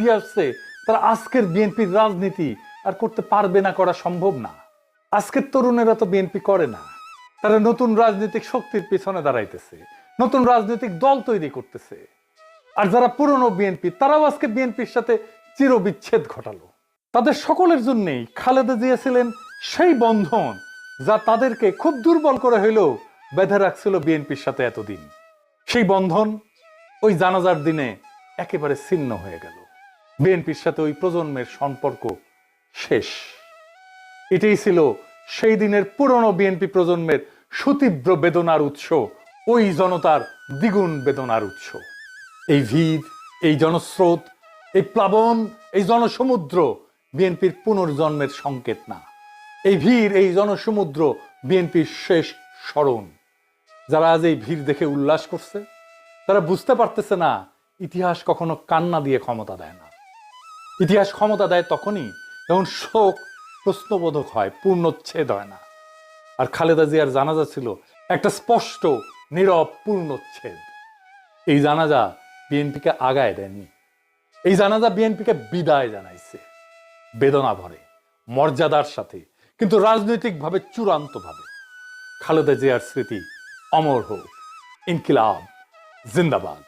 দিয়ে আসছে, তারা আজকের বিএনপির রাজনীতি আর করতে পারবে না, করা সম্ভব না। আজকের তরুণেরা তো বিএনপি করে না, তারা নতুন রাজনৈতিক শক্তির পিছনে দাঁড়াইতেছে, নতুন রাজনৈতিক দল তৈরি করতেছে। আর যারা পুরনো বিএনপি, তারাও আজকে বিএনপির সাথে চিরবিচ্ছেদ ঘটালো। তাদের সকলের জন্যই খালেদা জিয়া ছিলেন সেই বন্ধন যা তাদেরকে খুব দুর্বল করে হইলেও বেঁধে রাখছিল বিএনপির সাথে এতদিন। সেই বন্ধন ওই জানাজার দিনে একেবারে ছিন্ন হয়ে গেল। বিএনপির সাথে ওই প্রজন্মের সম্পর্ক শেষ। এটাই ছিল সেই দিনের পুরনো বিএনপি প্রজন্মের সুতীব্র বেদনার উৎস, ওই জনতার দ্বিগুণ বেদনার উৎস। এই ভিড়, এই জনস্রোত, এই প্লাবন, এই জনসমুদ্র বিএনপির পুনর্জন্মের সংকেত না। এই ভিড়, এই জনসমুদ্র বিএনপির শেষ স্মরণ। যারা আজ এই ভিড় দেখে উল্লাস করছে, তারা বুঝতে পারতেছে না ইতিহাস কখনো কান্না দিয়ে ক্ষমতা দেয় না। ইতিহাস ক্ষমতা দেয় তখনই যখন শোক প্রশ্নবোধক হয়, পূর্ণচ্ছেদ হয় না। আর খালেদা জিয়ার জানাজা ছিল একটা স্পষ্ট নীরব পূর্ণচ্ছেদ। এই জানাজা বিএনপিকে আগায় দেয়নি, এই জানাজা বিএনপিকে বিদায় জানাইছে, বেদনা ভরে, মর্যাদার সাথে, কিন্তু রাজনৈতিকভাবে চূড়ান্তভাবে। খালেদা জিয়ার স্মৃতি অমর হোক। ইনকিলাব জিন্দাবাদ।